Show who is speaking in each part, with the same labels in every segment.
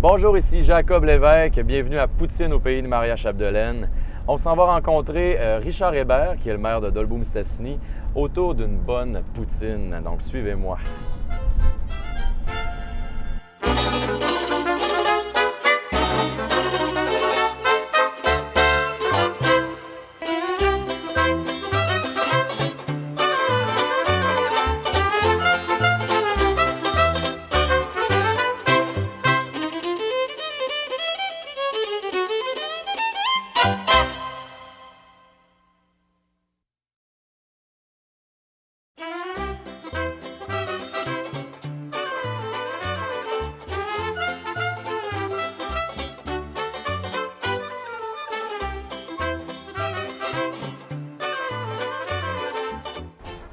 Speaker 1: Bonjour, ici Jacob Lévesque. Bienvenue à Poutine au pays de Maria Chapdelaine. On s'en va rencontrer Richard Hébert, qui est le maire de Dolbeau-Mistassini, autour d'une bonne poutine. Donc, suivez-moi.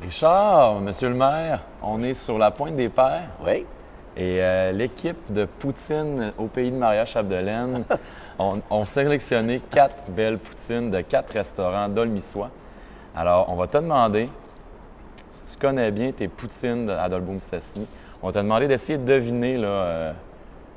Speaker 1: Richard, monsieur le maire, on est sur la pointe des Pères.
Speaker 2: Oui.
Speaker 1: Et l'équipe de Poutine au pays de Maria Chapdelaine ont sélectionné 4 belles poutines de 4 restaurants dolmissois. Alors, on va te demander, si tu connais bien tes poutines à Dolbeau-Mistassini, on va te demander d'essayer de deviner, là...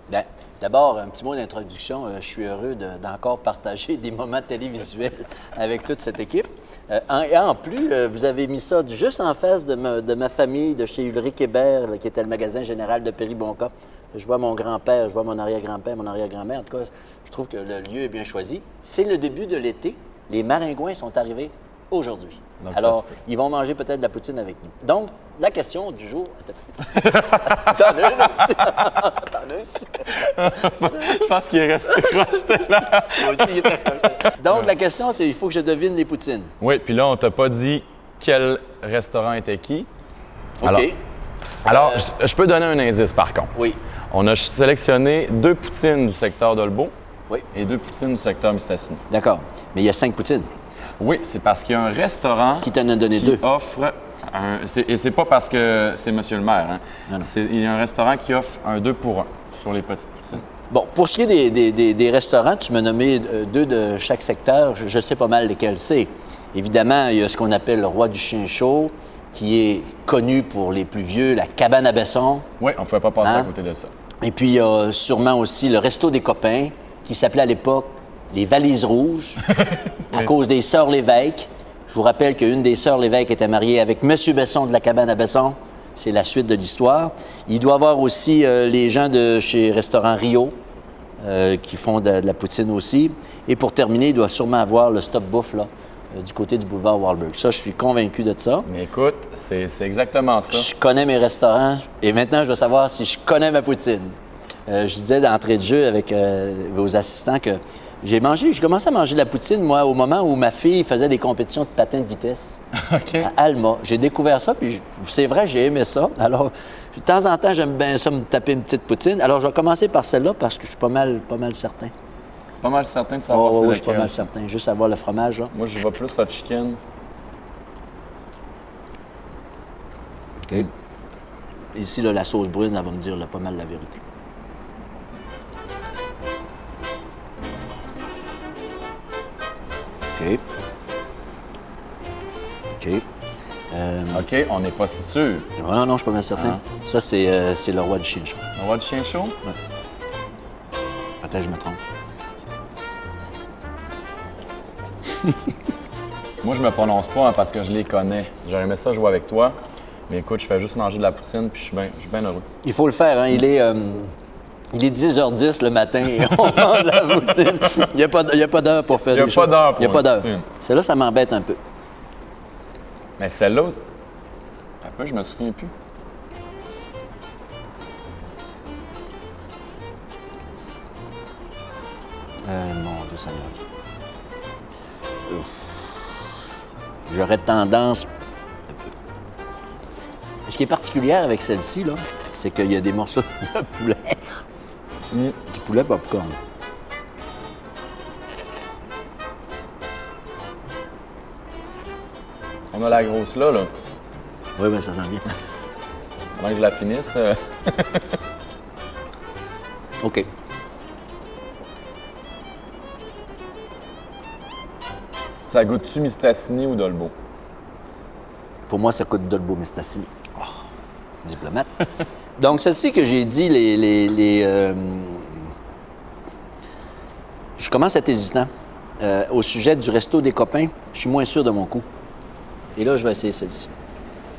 Speaker 2: Bien, d'abord, un petit mot d'introduction. Je suis heureux d'encore partager des moments télévisuels avec toute cette équipe. Et en plus, vous avez mis ça juste en face de ma famille, de chez Ulrich Hébert, là, qui était le magasin général de Péribonka. Je vois mon grand-père, je vois mon arrière-grand-père, mon arrière-grand-mère. En tout cas, je trouve que le lieu est bien choisi. C'est le début de l'été. Les maringouins sont arrivés aujourd'hui.
Speaker 1: Donc,
Speaker 2: alors, ils vont manger peut-être de la poutine avec nous. Donc, la question du jour... T'en as une aussi. T'en as aussi.
Speaker 1: Je pense qu'il est resté projeté là.
Speaker 2: Moi aussi, il était projeté. Donc, la question, c'est il faut que je devine les poutines.
Speaker 1: Oui, puis là, on t'a pas dit quel restaurant était qui.
Speaker 2: OK.
Speaker 1: Alors, je peux donner un indice, par contre.
Speaker 2: Oui.
Speaker 1: On a sélectionné 2 poutines du secteur Dolbeau
Speaker 2: Oui.
Speaker 1: et 2 poutines du secteur Mistassini.
Speaker 2: D'accord. Mais il y a 5 poutines.
Speaker 1: Oui, c'est parce qu'il y a un restaurant
Speaker 2: Qui t'en a donné
Speaker 1: qui
Speaker 2: 2.
Speaker 1: offre... et c'est pas parce que c'est monsieur le maire. Hein.
Speaker 2: Non.
Speaker 1: Il y a un restaurant qui offre un 2 pour 1 sur les petites poutines.
Speaker 2: Bon, pour ce qui est des restaurants, tu m'as nommé 2 de chaque secteur. Je sais pas mal lesquels c'est. Évidemment, il y a ce qu'on appelle le Roi du Chien Chaud, qui est connu pour les plus vieux, la Cabane à Besson.
Speaker 1: Oui, on ne pouvait pas passer
Speaker 2: Hein?
Speaker 1: à côté de ça.
Speaker 2: Et puis, il y a sûrement aussi le Resto des Copains, qui s'appelait à l'époque les Valises Rouges, à cause des Sœurs Lévesque. Je vous rappelle qu'une des Sœurs Lévesque était mariée avec M. Besson de la Cabane à Besson. C'est la suite de l'histoire. Il doit y avoir aussi les gens de chez Restaurant Rio, qui font de la poutine aussi. Et pour terminer, il doit sûrement avoir le Stop Bouffe, là, du côté du boulevard Wahlberg. Ça, je suis convaincu de ça.
Speaker 1: Mais écoute, c'est exactement ça.
Speaker 2: Je connais mes restaurants et maintenant, je veux savoir si je connais ma poutine. Je disais d'entrée de jeu avec vos assistants que j'ai commencé à manger de la poutine, moi, au moment où ma fille faisait des compétitions de patin de vitesse
Speaker 1: OK.
Speaker 2: à Alma. J'ai découvert ça, puis c'est vrai, j'ai aimé ça. Alors, de temps en temps, j'aime bien ça, me taper une petite poutine. Alors, je vais commencer par celle-là parce que je suis pas mal certain.
Speaker 1: Pas mal certain de savoir
Speaker 2: Oui,
Speaker 1: c'est
Speaker 2: je suis pas
Speaker 1: lequel.
Speaker 2: mal certain. Juste avoir le fromage, là.
Speaker 1: Moi, je vais plus à chicken.
Speaker 2: OK. Ici, là, la sauce brune, elle va me dire là, pas mal la vérité. OK. OK.
Speaker 1: OK, on n'est pas si sûr.
Speaker 2: Non, je suis pas mal certain. Ça, c'est le Roi du Chien Chaud.
Speaker 1: On va du chien chaud?
Speaker 2: Peut-être que je me trompe.
Speaker 1: Moi, je me prononce pas hein, parce que je les connais. J'aurais aimé ça jouer avec toi. Mais écoute, je fais juste manger de la poutine puis je suis bien heureux.
Speaker 2: Il faut le faire, hein? Il est 10h10 le matin et on mange de la poutine. Il n'y a pas d'heure pour faire des choses.
Speaker 1: Il n'y a pas d'heure pour
Speaker 2: Il n'y a pas
Speaker 1: une
Speaker 2: d'heure.
Speaker 1: poutine.
Speaker 2: Celle-là, ça m'embête un peu.
Speaker 1: Mais celle-là, un peu, je me souviens plus.
Speaker 2: Mon Dieu Seigneur. Ouf. J'aurais tendance... Ce qui est particulier avec celle-ci, là, c'est qu'il y a des morceaux de poulet. Du poulet popcorn.
Speaker 1: On a la grosse là.
Speaker 2: Oui, ça sent bien.
Speaker 1: Avant que je la finisse.
Speaker 2: OK.
Speaker 1: Ça goûte-tu Mistassini ou Dolbeau?
Speaker 2: Pour moi, ça coûte Dolbeau-Mistassini. Diplomate. Donc, celle-ci que j'ai dit, commence à être hésitant. Au sujet du resto des copains, je suis moins sûr de mon coup. Et là, je vais essayer celle-ci.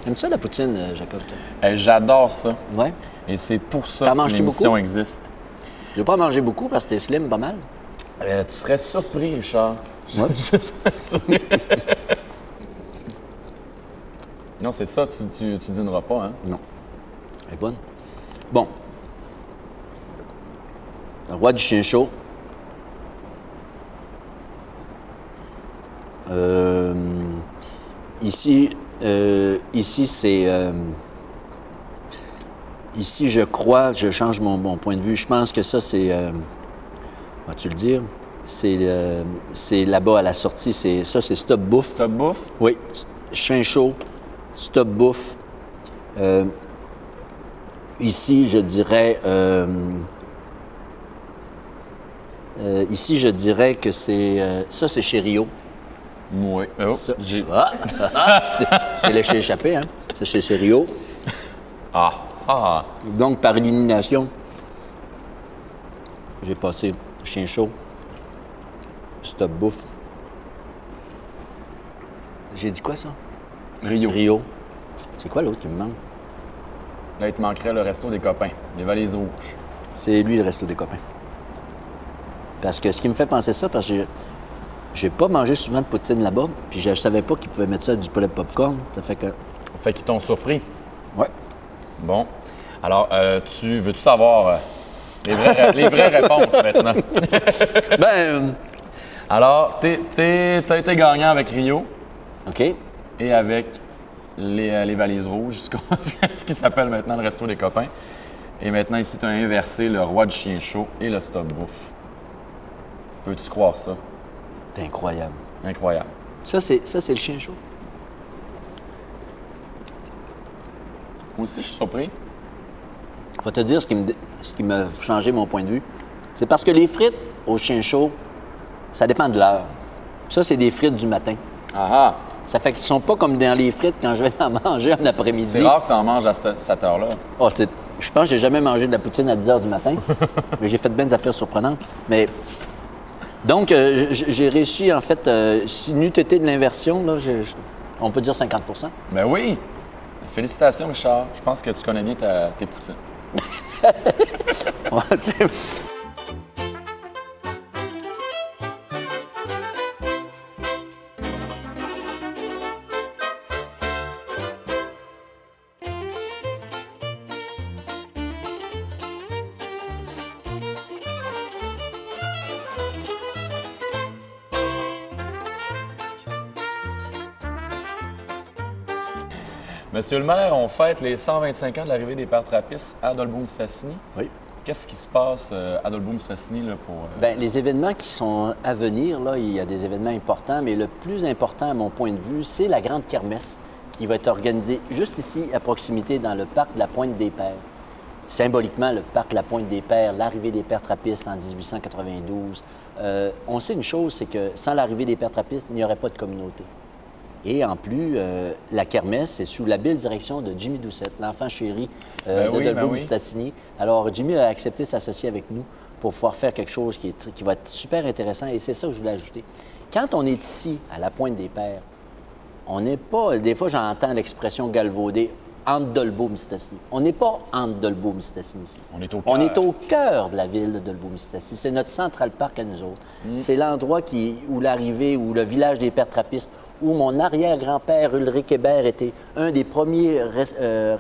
Speaker 2: Aimes-tu ça, la poutine, Jacob? Toi?
Speaker 1: J'adore ça.
Speaker 2: Ouais.
Speaker 1: Et c'est pour ça
Speaker 2: T'en
Speaker 1: que
Speaker 2: manges-tu
Speaker 1: l'émission
Speaker 2: beaucoup?
Speaker 1: existe.
Speaker 2: Je vais pas en manger beaucoup parce que t'es slim pas mal.
Speaker 1: Tu serais surpris, Richard.
Speaker 2: Ouais.
Speaker 1: Non, c'est ça, tu dîneras pas, hein?
Speaker 2: Non. Elle est bonne. Bon. Le roi du chien chaud. Ici, c'est... ici, je crois, je change mon point de vue, je pense que ça, c'est... vas-tu le dire? C'est là-bas à la sortie, c'est Stop Bouffe.
Speaker 1: Stop Bouffe?
Speaker 2: Oui, chien chaud, Stop Bouffe. Ici, je dirais... ici, je dirais que c'est... ça, c'est chez Rio.
Speaker 1: Oui. Oh,
Speaker 2: Ça. C'est laissé échapper, hein? C'est chez Rio.
Speaker 1: Ah!
Speaker 2: Donc, par élimination, j'ai passé chien chaud, Stop Bouffe. J'ai dit quoi, ça?
Speaker 1: Rio.
Speaker 2: Rio. C'est quoi l'autre qui me manque?
Speaker 1: Là, il te manquerait le resto des copains, les valises rouges.
Speaker 2: C'est lui, le resto des copains. Parce que ce qui me fait penser ça, parce que j'ai pas mangé souvent de poutine là-bas, puis je savais pas qu'ils pouvaient mettre ça du poulet popcorn. Ça fait que...
Speaker 1: Fait qu'ils t'ont surpris.
Speaker 2: Ouais.
Speaker 1: Bon. Alors, veux-tu savoir les vraies réponses maintenant? Alors, t'as été gagnant avec Rio
Speaker 2: OK.
Speaker 1: et avec les valises rouges, ce qui s'appelle maintenant le resto des copains. Et maintenant, ici, tu as inversé le roi du chien chaud et le Stop Bouffe. Peux-tu croire ça?
Speaker 2: C'est incroyable.
Speaker 1: Incroyable.
Speaker 2: Ça, c'est le chien chaud.
Speaker 1: Moi aussi, je suis surpris.
Speaker 2: Je vais te dire ce qui m'a changé mon point de vue. C'est parce que les frites au chien chaud, ça dépend de l'heure. Ça, c'est des frites du matin.
Speaker 1: Ah!
Speaker 2: Ça fait qu'ils sont pas comme dans les frites quand je vais en manger en après-midi.
Speaker 1: C'est rare que tu en manges à cette heure-là.
Speaker 2: Oh, je pense que j'ai jamais mangé de la poutine à 10 h du matin. Mais j'ai fait bien des affaires surprenantes. Mais donc, j'ai réussi, en fait, si n'eût été de l'inversion, là, on peut dire 50 %.
Speaker 1: Ben oui! Félicitations, Richard. Je pense que tu connais bien tes poutines.
Speaker 2: Ouais,
Speaker 1: Monsieur le maire, on fête les 125 ans de l'arrivée des pères trappistes à Dolbeau-Mistassini.
Speaker 2: Oui.
Speaker 1: Qu'est-ce qui se passe à Dolbeau-Mistassini là, pour...
Speaker 2: Bien, les événements qui sont à venir, là, il y a des événements importants, mais le plus important, à mon point de vue, c'est la grande kermesse qui va être organisée juste ici, à proximité, dans le parc de la Pointe-des-Pères. Symboliquement, le parc de la Pointe-des-Pères, l'arrivée des pères trappistes en 1892. On sait une chose, c'est que sans l'arrivée des pères trappistes, il n'y aurait pas de communauté. Et en plus, la kermesse, c'est sous la belle direction de Jimmy Doucette, l'enfant chéri de Dolbeau-Mistassini. Alors, Jimmy a accepté de s'associer avec nous pour pouvoir faire quelque chose qui va être super intéressant. Et c'est ça que je voulais ajouter. Quand on est ici, à la Pointe-des-Pères, on n'est pas... Des fois, j'entends l'expression galvaudée entre Dolbeau-Mistassini. On n'est pas entre Dolbeau-Mistassini ici.
Speaker 1: On est au cœur.
Speaker 2: On est au cœur de la ville de Dolbeau-Mistassini. C'est notre Central Park à nous autres. C'est l'endroit où l'arrivée, où le village des pères trappistes, où mon arrière-grand-père Ulrich Hébert était un des premiers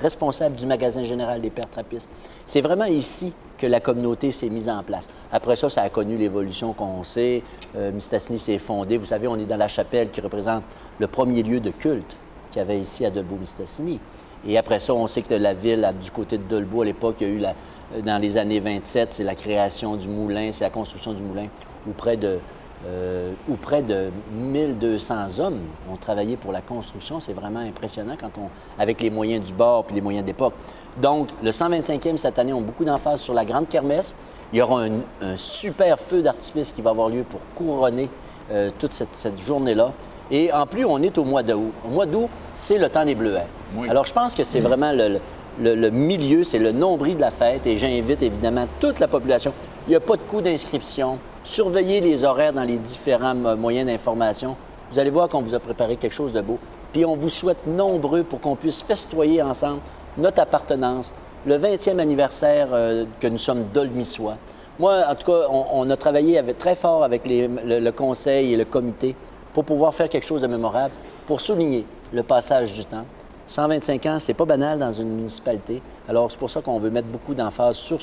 Speaker 2: responsables du magasin général des pères trappistes. C'est vraiment ici que la communauté s'est mise en place. Après ça, ça a connu l'évolution qu'on sait. Mistassini s'est fondé. Vous savez, on est dans la chapelle qui représente le premier lieu de culte qu'il y avait ici à Dolbeau-Mistassini. Et après ça, on sait que la ville, du côté de Dolbeau, à l'époque, il y a eu, dans les années 27, c'est la création du moulin, c'est la construction du moulin, où près de 1200 hommes ont travaillé pour la construction. C'est vraiment impressionnant avec les moyens du bord puis les moyens d'époque. Donc, le 125e cette année, on a beaucoup d'emphase sur la grande kermesse. Il y aura un super feu d'artifice qui va avoir lieu pour couronner toute cette journée-là. Et en plus, on est au mois d'août. Au mois d'août, c'est le temps des bleuets. Oui. Alors, je pense que c'est vraiment le milieu, c'est le nombril de la fête. Et j'invite évidemment toute la population. Il n'y a pas de coût d'inscription. Surveillez les horaires dans les différents moyens d'information. Vous allez voir qu'on vous a préparé quelque chose de beau. Puis on vous souhaite nombreux pour qu'on puisse festoyer ensemble notre appartenance, le 20e anniversaire que nous sommes d'Olmissois. Moi, en tout cas, on a travaillé très fort avec le conseil et le comité pour pouvoir faire quelque chose de mémorable, pour souligner le passage du temps. 125 ans, c'est pas banal dans une municipalité. Alors, c'est pour ça qu'on veut mettre beaucoup d'emphase sur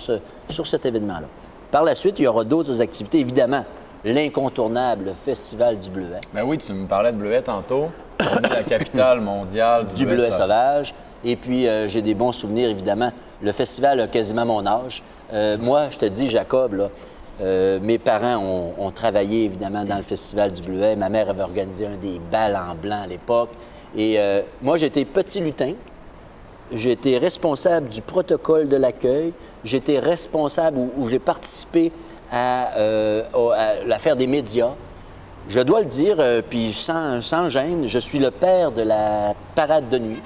Speaker 2: cet événement-là. Par la suite, il y aura d'autres activités, évidemment. L'incontournable Festival du Bleuet.
Speaker 1: Ben oui, tu me parlais de Bleuet tantôt. On est la capitale mondiale du
Speaker 2: Bleuet sauvage. Et puis, j'ai des bons souvenirs, évidemment. Le festival a quasiment mon âge. Moi, je te dis, Jacob, là, mes parents ont travaillé, évidemment, dans le Festival du Bleuet. Ma mère avait organisé un des bals en blanc à l'époque. Et moi, j'étais petit lutin. J'étais responsable du protocole de l'accueil. J'étais responsable où j'ai participé à l'affaire des médias. Je dois le dire, puis sans gêne, je suis le père de la parade de nuit.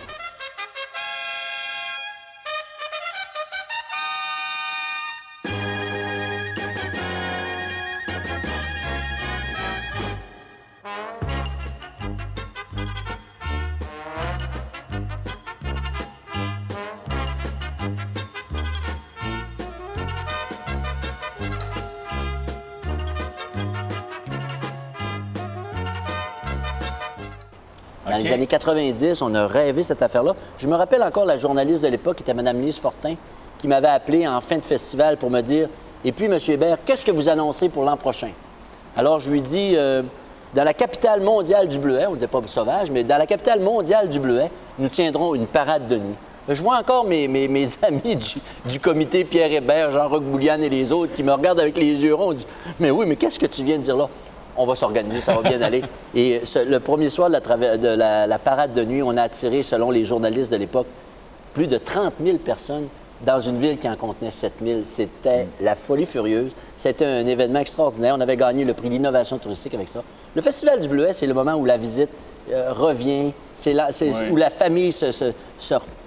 Speaker 2: Dans les années 90, on a rêvé cette affaire-là. Je me rappelle encore la journaliste de l'époque, qui était Mme Lise Fortin, qui m'avait appelé en fin de festival pour me dire « Et puis, M. Hébert, qu'est-ce que vous annoncez pour l'an prochain? » Alors, je lui dis dans la capitale mondiale du Bleuet, on ne disait pas sauvage, mais dans la capitale mondiale du Bleuet, nous tiendrons une parade de nuit. Je vois encore mes amis du comité, Pierre Hébert, Jean-Roch Bouliane et les autres, qui me regardent avec les yeux ronds. On dit « Mais oui, mais qu'est-ce que tu viens de dire là? » On va s'organiser, ça va bien aller. Et le premier soir de la parade de nuit, on a attiré, selon les journalistes de l'époque, plus de 30 000 personnes dans une ville qui en contenait 7 000. C'était la folie furieuse. C'était un événement extraordinaire. On avait gagné le prix d'innovation touristique avec ça. Le Festival du Bleuet, c'est le moment où la visite revient. Où la famille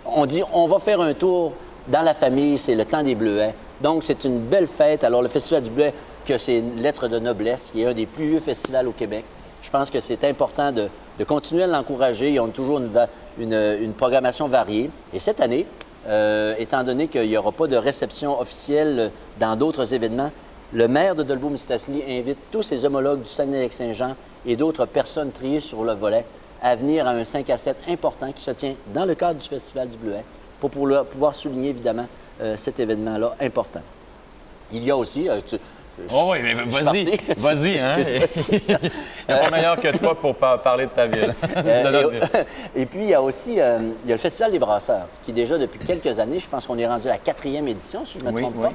Speaker 2: on dit, on va faire un tour dans la famille, c'est le temps des Bleuets. Donc, c'est une belle fête. Alors, le Festival du Bleuet, que c'est une lettre de noblesse, qui est un des plus vieux festivals au Québec. Je pense que c'est important de continuer à l'encourager. Ils ont toujours une programmation variée. Et cette année, étant donné qu'il n'y aura pas de réception officielle dans d'autres événements, le maire de Dolbeau-Mistassini invite tous ses homologues du Saguenay-Lac-Saint-Jean et d'autres personnes triées sur le volet à venir à un 5 à 7 important qui se tient dans le cadre du Festival du Bleuet pour pouvoir souligner, évidemment, cet événement-là important. Il y a aussi...
Speaker 1: Oh oui, mais vas-y, hein? Il n'y a pas meilleur que toi pour parler de ta ville.
Speaker 2: Et puis, il y a aussi il y a le Festival des brasseurs, qui déjà, depuis quelques années, je pense qu'on est rendu à la 4e édition, si je ne me trompe pas,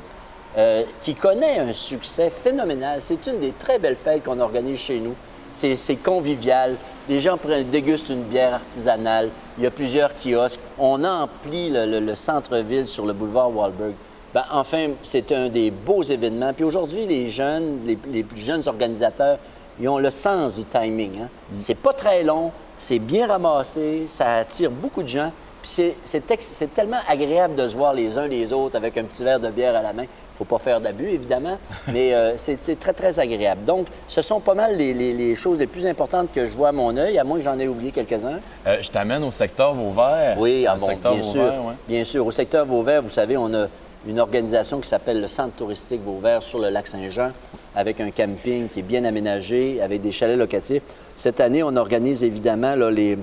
Speaker 2: qui connaît un succès phénoménal. C'est une des très belles fêtes qu'on organise chez nous. C'est convivial. Les gens dégustent une bière artisanale. Il y a plusieurs kiosques. On emplit le centre-ville sur le boulevard Wahlberg. Bien, enfin, c'est un des beaux événements. Puis aujourd'hui, les jeunes, les plus jeunes organisateurs, ils ont le sens du timing. Hein? C'est pas très long, c'est bien ramassé, ça attire beaucoup de gens. Puis c'est tellement agréable de se voir les uns les autres avec un petit verre de bière à la main. Il ne faut pas faire d'abus, évidemment, mais c'est très, très agréable. Donc, ce sont pas mal les choses les plus importantes que je vois à mon œil, à moins que j'en ai oublié quelques-uns.
Speaker 1: Je t'amène au secteur Vauvert.
Speaker 2: Oui, bien sûr. Bien sûr. Au secteur Vauvert, vous savez, on a une organisation qui s'appelle le Centre touristique Vauvert sur le lac Saint-Jean, avec un camping qui est bien aménagé, avec des chalets locatifs. Cette année, on organise évidemment là, les...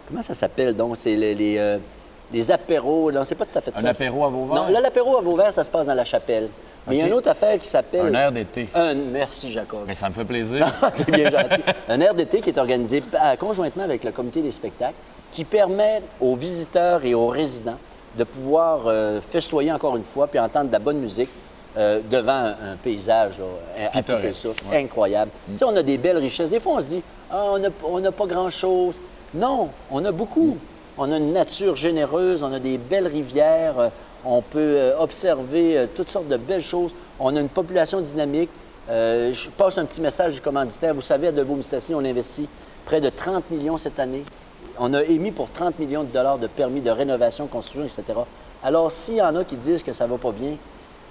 Speaker 2: Comment ça s'appelle donc? C'est les apéros. Non, c'est pas tout à fait ça.
Speaker 1: Un apéro à Vauvert?
Speaker 2: Non, là, l'apéro à Vauvert, ça se passe dans la chapelle. Mais il y a une autre affaire qui s'appelle...
Speaker 1: Un air d'été.
Speaker 2: Merci, Jacob.
Speaker 1: Mais ça me fait plaisir.
Speaker 2: T'es bien gentil. Un air d'été qui est organisé conjointement avec le comité des spectacles, qui permet aux visiteurs et aux résidents de pouvoir festoyer encore une fois puis entendre de la bonne musique devant un paysage là, à couper le souffle, incroyable. Tu sais, on a des belles richesses. Des fois, on se dit « Ah, on n'a pas grand-chose. » Non, on a beaucoup. On a une nature généreuse, on a des belles rivières, on peut observer toutes sortes de belles choses. On a une population dynamique. Je passe un petit message du commanditaire. Vous savez, à Dolbeau-Mistassini, on investit près de 30 millions cette année. On a émis pour 30 millions de dollars de permis de rénovation, construction, etc. Alors, s'il y en a qui disent que ça va pas bien,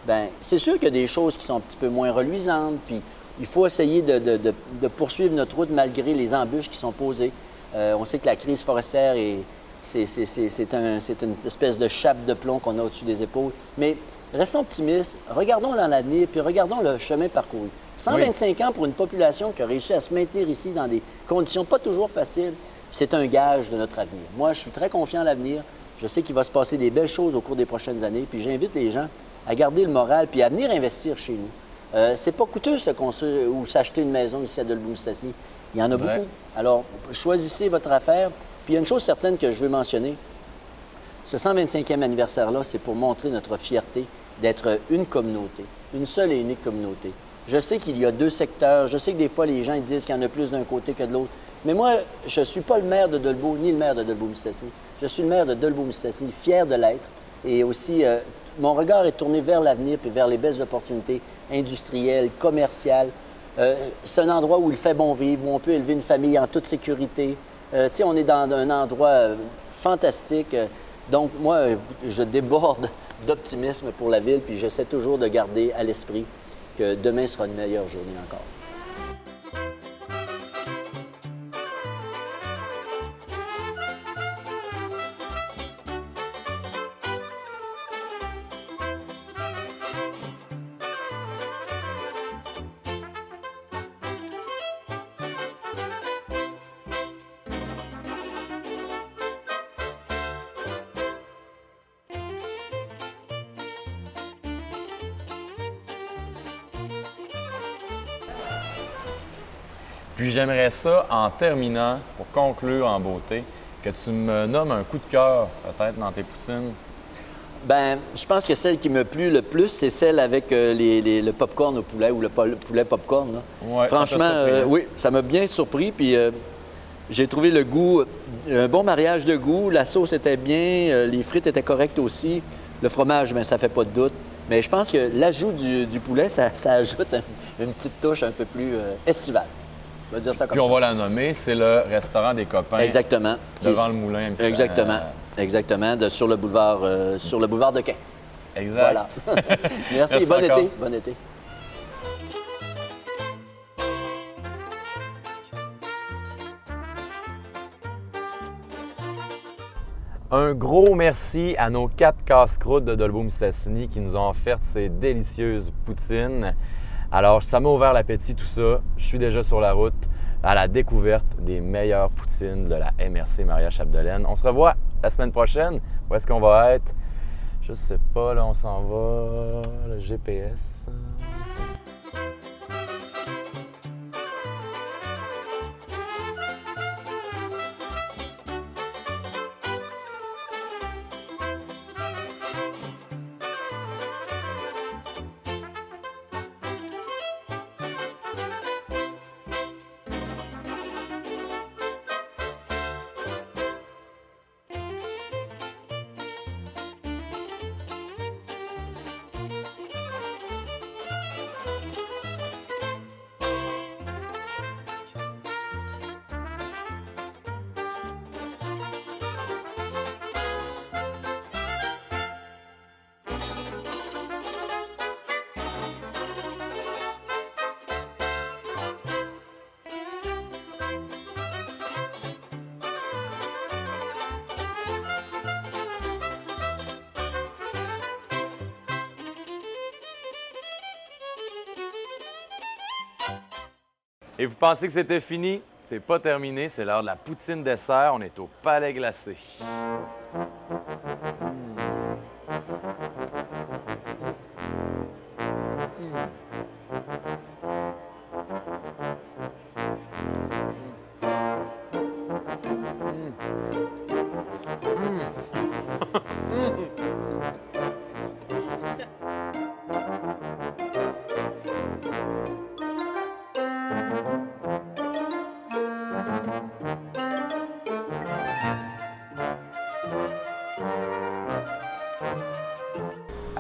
Speaker 2: bien, c'est sûr qu'il y a des choses qui sont un petit peu moins reluisantes, puis il faut essayer de poursuivre notre route malgré les embûches qui sont posées. On sait que la crise forestière, c'est une espèce de chape de plomb qu'on a au-dessus des épaules. Mais restons optimistes, regardons dans l'avenir, puis regardons le chemin parcouru. 125 ans pour une population qui a réussi à se maintenir ici dans des conditions pas toujours faciles, c'est un gage de notre avenir. Moi, je suis très confiant en l'avenir. Je sais qu'il va se passer des belles choses au cours des prochaines années, puis j'invite les gens à garder le moral puis à venir investir chez nous. C'est pas coûteux se construire ou s'acheter une maison ici à Dolbeau-Mistassini. Il y en a beaucoup. Alors, choisissez votre affaire. Puis il y a une chose certaine que je veux mentionner. Ce 125e anniversaire-là, c'est pour montrer notre fierté d'être une communauté, une seule et unique communauté. Je sais qu'il y a deux secteurs. Je sais que des fois, les gens ils disent qu'il y en a plus d'un côté que de l'autre. Mais moi, je ne suis pas le maire de Dolbeau, ni le maire de Dolbeau-Mistassini. Je suis le maire de Dolbeau-Mistassini, fier de l'être. Et aussi, mon regard est tourné vers l'avenir puis vers les belles opportunités industrielles, commerciales. C'est un endroit où il fait bon vivre, où on peut élever une famille en toute sécurité. Tu sais, on est dans un endroit fantastique. Donc, moi, je déborde d'optimisme pour la ville, puis j'essaie toujours de garder à l'esprit que demain sera une meilleure journée encore.
Speaker 1: Puis j'aimerais ça, en terminant, pour conclure en beauté, que tu me nommes un coup de cœur, peut-être, dans tes poutines.
Speaker 2: Bien, je pense que celle qui me plu le plus, c'est celle avec le popcorn au poulet ou le poulet popcorn. Là.
Speaker 1: Ouais,
Speaker 2: franchement, oui, ça m'a bien surpris. Puis j'ai trouvé le goût, un bon mariage de goût. La sauce était bien, les frites étaient correctes aussi. Le fromage, bien, ça fait pas de doute. Mais je pense que l'ajout du poulet, ça ajoute une petite touche un peu plus estivale. On va dire ça comme
Speaker 1: Puis on va la nommer, c'est le restaurant des copains.
Speaker 2: Exactement.
Speaker 1: Devant le moulin.
Speaker 2: Exactement. Exactement, sur le boulevard de Quai.
Speaker 1: Exact.
Speaker 2: Voilà. Merci,
Speaker 1: Merci
Speaker 2: bon
Speaker 1: encore.
Speaker 2: été. Bon été.
Speaker 1: Un gros merci à nos 4 casse-croûtes de Dolbeau-Mistassini qui nous ont offert ces délicieuses poutines. Alors, ça m'a ouvert l'appétit, tout ça. Je suis déjà sur la route à la découverte des meilleures poutines de la MRC Maria Chapdelaine. On se revoit la semaine prochaine. Où est-ce qu'on va être? Je sais pas, là, on s'en va. Le GPS. Et vous pensez que c'était fini? C'est pas terminé, c'est l'heure de la poutine dessert. On est au Palais Glacé.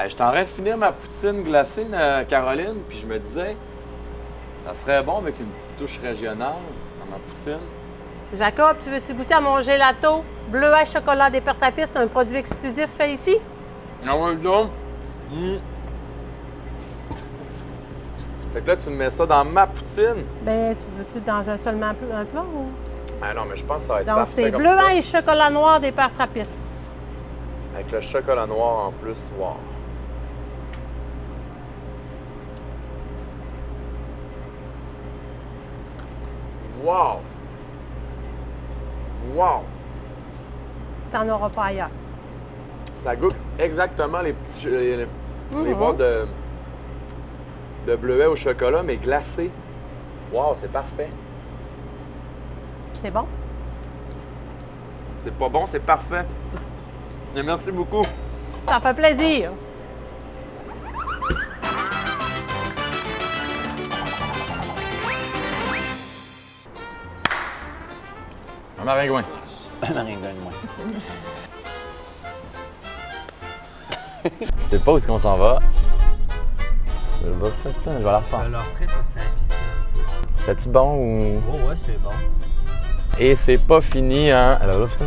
Speaker 1: J'étais en train de finir ma poutine glacée, Caroline, puis je me disais, ça serait bon avec une petite touche régionale dans ma poutine.
Speaker 3: Jacob, tu veux-tu goûter à mon gelato bleuet chocolat des pertes à piste, un produit exclusif fait ici?
Speaker 1: Ah ouais, donc. Fait que là, tu me mets ça dans ma poutine.
Speaker 3: Ben, tu veux-tu dans seulement un plat ou?
Speaker 1: Ah non, mais je pense que ça va être
Speaker 3: Donc,
Speaker 1: parfait
Speaker 3: c'est
Speaker 1: comme
Speaker 3: bleuet
Speaker 1: ça.
Speaker 3: et chocolat noir des pères Trappist.
Speaker 1: Avec le chocolat noir en plus, wow. Wow! Wow!
Speaker 3: T'en auras pas ailleurs.
Speaker 1: Ça goûte exactement les petits les
Speaker 3: Mhm.
Speaker 1: boîtes de bleuet au chocolat, mais glacé. Wow, c'est parfait.
Speaker 3: C'est bon?
Speaker 1: C'est pas bon, c'est parfait. Mais merci beaucoup.
Speaker 3: Ça fait plaisir.
Speaker 1: Un maringouin.
Speaker 2: Maringouin, moi.
Speaker 1: Je sais pas où est-ce qu'on s'en va. Je vais la reprendre.
Speaker 4: Leur frite, c'est piquant.
Speaker 1: C'est-tu bon ou...
Speaker 4: Oh, ouais, c'est bon.
Speaker 1: Et c'est pas fini, hein? Alors là, putain.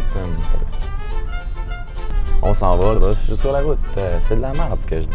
Speaker 1: On s'en va, là. Je suis sur la route. C'est de la merde, ce que je dis.